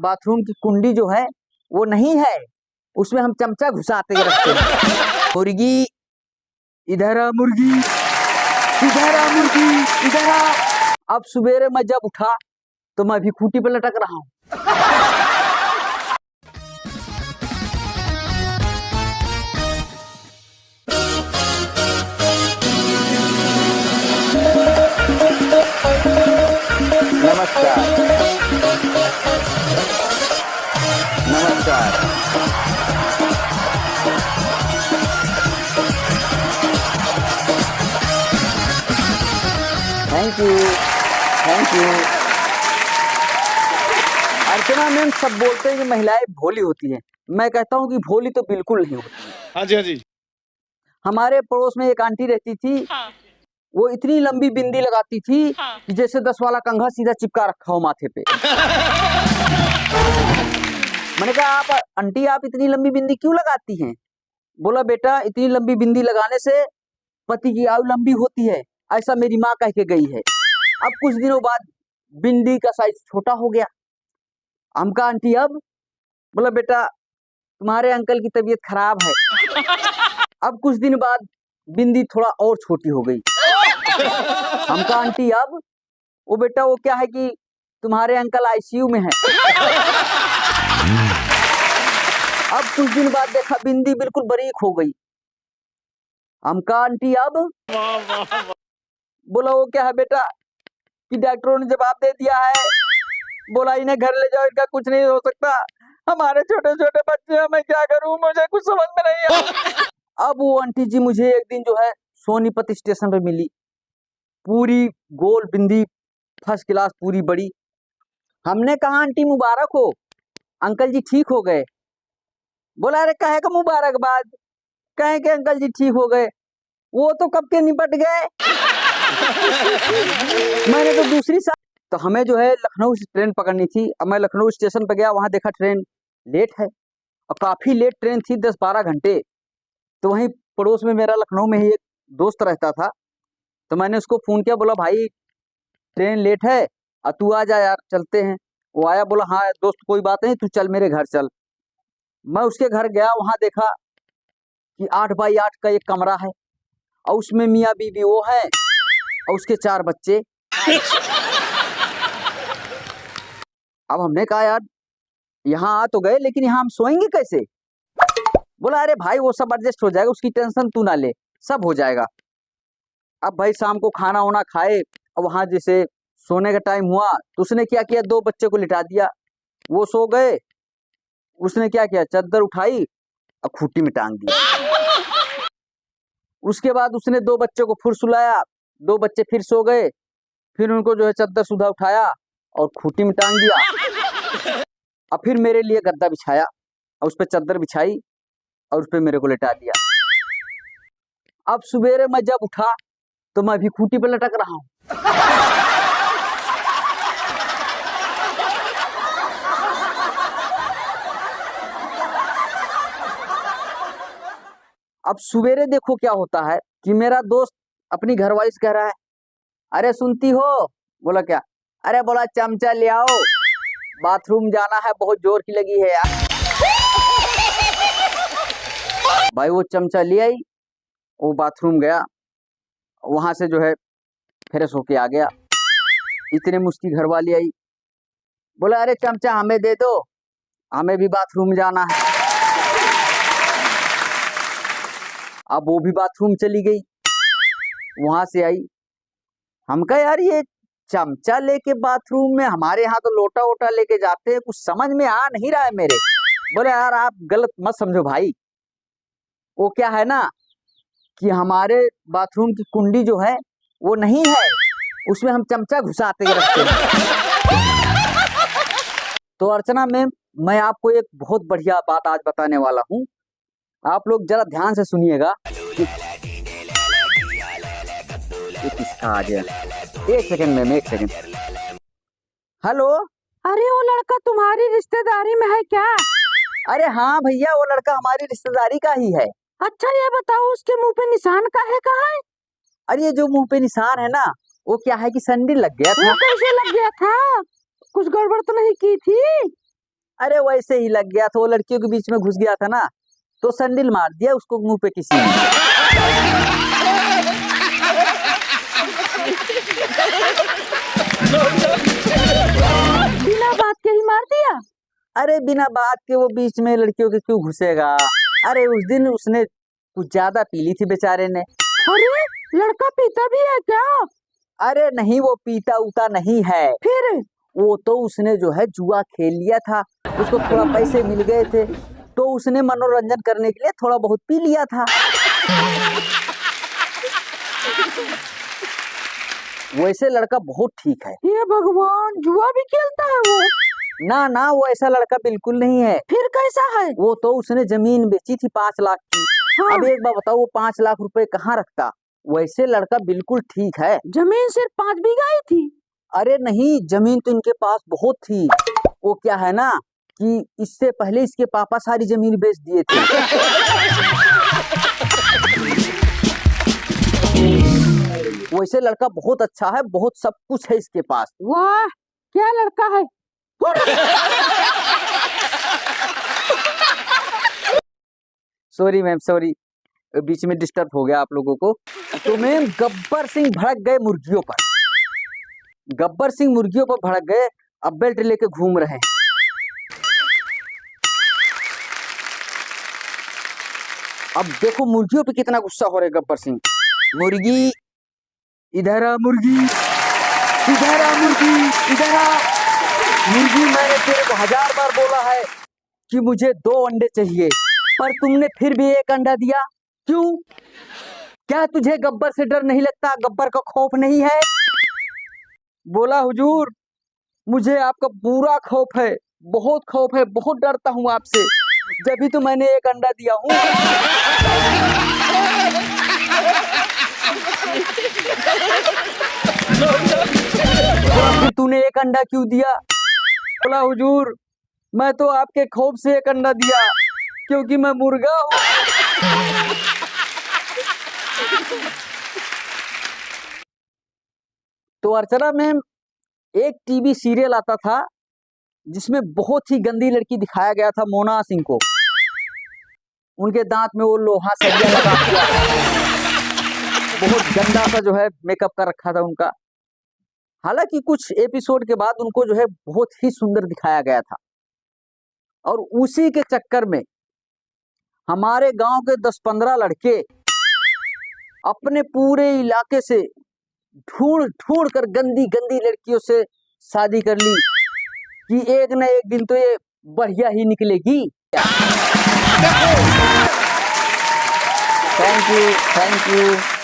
Bathroom की कुंडी जो है वो नहीं है, उसमें हम चमचा घुसाते रखते हैं। मुर्गी इधर आ, मुर्गी इधर आ, मुर्गी इधर आ। अब सवेरे मैं जब उठा तो मैं भी खूंटी पे लटक रहा हूँ। नमस्कार नमस्कार। Thank you thank you. Archana ma'am सब बोलते हैं कि महिलाएं भोली होती हैं, मैं कहता हूँ कि भोली तो बिल्कुल नहीं होती है। हाँ जी हाँ जी। हमारे पड़ोस में एक आंटी रहती थी, हाँ, वो इतनी लंबी बिंदी लगाती थी हाँ। कि जैसे 10 वाला कंघा सीधा चिपका रखा हो माथे पे। मैंने कहा आप आंटी आप इतनी लंबी बिंदी क्यों लगाती हैं? बोला बेटा इतनी लंबी बिंदी लगाने से पति की आयु लंबी होती है, ऐसा मेरी माँ कह के गई है। अब कुछ दिनों बाद बिंदी का साइज छोटा हो गया। हम कहा आंटी अब? बोला बेटा तुम्हारे अंकल की तबीयत खराब है। अब कुछ दिन बाद बिंदी थोड़ा और छोटी हो गई। हम कहा आंटी अब? वो बेटा वो क्या है कि तुम्हारे अंकल आईसीयू में है। अब कुछ दिन बाद देखा बिंदी बिल्कुल बारीक हो गई। हम कहा आंटी अब? बोला वो क्या है बेटा कि डॉक्टरों ने जवाब दे दिया है, बोला इन्हें घर ले जाओ, इनका कुछ नहीं हो सकता, हमारे छोटे छोटे बच्चे हैं, मैं क्या करूं, मुझे कुछ समझ में नहीं आ। अब वो आंटी जी मुझे एक दिन जो है सोनीपत स्टेशन पे मिली, पूरी गोल बिंदी फर्स्ट क्लास पूरी बड़ी। हमने कहा आंटी मुबारक हो, अंकल जी ठीक हो गए। बोला अरे कहे का मुबारकबाद, कहे के अंकल जी ठीक हो गए, वो तो कब के निपट गए। मैंने तो दूसरी साल तो हमें जो है लखनऊ से ट्रेन पकड़नी थी। अब मैं लखनऊ स्टेशन पर गया, वहां देखा ट्रेन लेट है और काफी लेट ट्रेन थी, 10-12 घंटे। तो वहीं पड़ोस में मेरा लखनऊ में ही एक दोस्त रहता था, तो मैंने उसको फोन किया, बोला भाई ट्रेन लेट है और तू आ जा यार चलते हैं। वो आया, बोला हाँ दोस्त कोई बात नहीं, तू चल मेरे घर चल। मैं उसके घर गया, वहां देखा कि 8x8 का एक कमरा है और उसमें मियाँ बीबी वो है और उसके 4 बच्चे। अब हमने कहा यार यहाँ आ तो गए लेकिन यहाँ हम सोएंगे कैसे? बोला अरे भाई वो सब एडजस्ट हो जाएगा, उसकी टेंशन तू ना ले, सब हो जाएगा। अब भाई शाम को खाना वाना खाए और वहां जैसे सोने का टाइम हुआ तो उसने क्या किया, 2 बच्चे को लिटा दिया, वो सो गए। उसने क्या किया, चादर उठाई और खूंटी में टांग दिया। उसके बाद उसने 2 बच्चों को फिर सुलाया, 2 बच्चे फिर सो गए, फिर उनको जो है चादर सुधा उठाया और खूंटी में टांग दिया। और फिर मेरे लिए गद्दा बिछाया और उस पर चादर बिछाई और उस पर मेरे को लेटा दिया। अब सवेरे मैं जब उठा तो मैं भी खूंटी पे लटक रहा हूँ। अब सवेरे देखो क्या होता है कि मेरा दोस्त अपनी घरवाली से कह रहा है, अरे सुनती हो? बोला क्या? अरे बोला चमचा ले आओ, बाथरूम जाना है, बहुत जोर की लगी है यार। भाई वो चमचा ले आई, वो बाथरूम गया, वहां से जो है फ्रेश होके आ गया। इतने मुश्किल घरवाली आई, बोला अरे चमचा हमें दे दो, हमें भी बाथरूम जाना है। अब वो भी बाथरूम चली गई, वहां से आई। हम कहा यार ये चमचा लेके बाथरूम में, हमारे यहाँ तो लोटा वोटा लेके जाते हैं, कुछ समझ में आ नहीं रहा है मेरे। बोले यार आप गलत मत समझो भाई, वो क्या है ना कि हमारे बाथरूम की कुंडी जो है वो नहीं है, उसमें हम चमचा घुसाते रखते हैं। तो अर्चना मैम मैं आपको एक बहुत बढ़िया बात आज बताने वाला हूँ, आप लोग जरा ध्यान से सुनिएगा। किसका आ गया? एक सेकंड मैम, एक सेकंड। हेलो। अरे वो लड़का तुम्हारी रिश्तेदारी में है क्या? अरे हाँ भैया वो लड़का हमारी रिश्तेदारी का ही है। अच्छा ये बताओ उसके मुंह पे निशान काहे का है? अरे ये जो मुंह पे निशान है ना, वो क्या है कि सैंडल लग गया था। वो कैसे लग गया था? कुछ गड़बड़ तो नहीं की थी? अरे वैसे ही लग गया था, वो लड़कियों के बीच में घुस गया था ना, तो सैंडल मार दिया उसको मुंह पे किसी ने। बिना बात के ही मार दिया? अरे बिना बात के वो बीच में लड़कियों के क्यों घुसेगा? अरे उस दिन उसने कुछ ज्यादा पी ली थी बेचारे ने। अरे लड़का पीता भी है क्या? अरे नहीं, वो पीता उता नहीं है, फिर वो तो उसने जो है जुआ खेल लिया था, उसको थोड़ा पैसे मिल गए थे, तो उसने मनोरंजन करने के लिए थोड़ा बहुत पी लिया था। वैसे लड़का बहुत ठीक है। ये भगवान, जुआ भी खेलता है वो? ना ना, वो ऐसा लड़का बिल्कुल नहीं है। फिर कैसा है? वो तो उसने जमीन बेची थी 5 लाख की। हाँ। अब एक बार बताओ, वो 5 लाख रुपए कहाँ रखता? वैसे लड़का बिल्कुल ठीक है। जमीन सिर्फ 5 बीघा ही थी? अरे नहीं, जमीन तो इनके पास बहुत थी। वो क्या है ना कि इससे पहले इसके पापा सारी जमीन बेच दिए थे। वैसे लड़का बहुत अच्छा है, बहुत सब कुछ है इसके पास। वाह, क्या लड़का है। सॉरी मैम, सॉरी, बीच में डिस्टर्ब हो गया आप लोगों को। तो मैम, गब्बर सिंह भड़क गए मुर्गियों पर। गब्बर सिंह मुर्गियों पर भड़क गए, अब बेल्ट लेके घूम रहे हैं। अब देखो मुर्गियों पे कितना गुस्सा हो रहे गब्बर सिंह। मुर्गी इधर आ, मुर्गी इधर आ, मुर्गी इधर आ। मुर्गी, मैंने तेरे को 1000 बार बोला है कि मुझे 2 अंडे चाहिए, पर तुमने फिर भी 1 अंडा दिया, क्यों? क्या तुझे गब्बर से डर नहीं लगता? गब्बर का खौफ नहीं है? बोला हुजूर, मुझे आपका पूरा खौफ है, बहुत खौफ है, बहुत डरता हूँ आपसे, जब भी तो मैंने 1 अंडा दिया हूँ। फिर तूने 1 अंडा क्यों दिया? बोला हुजूर, मैं तो आपके खौफ से 1 अंडा दिया, क्योंकि मैं मुर्गा हूँ। तो अर्चना मैम, एक टीवी सीरियल आता था जिसमें बहुत ही गंदी लड़की दिखाया गया था, मोना सिंह को। उनके दांत में वो लोहा सरिया लगा हुआ, बहुत गंदा सा जो है मेकअप कर रखा था उनका। हालांकि कुछ एपिसोड के बाद उनको जो है बहुत ही सुंदर दिखाया गया था, और उसी के चक्कर में हमारे गांव के 10-15 लड़के अपने पूरे इलाके से ढूंढ ढूंढ कर गंदी गंदी लड़कियों से शादी कर ली कि एक न एक दिन तो ये बढ़िया ही निकलेगी। Thank you, thank you.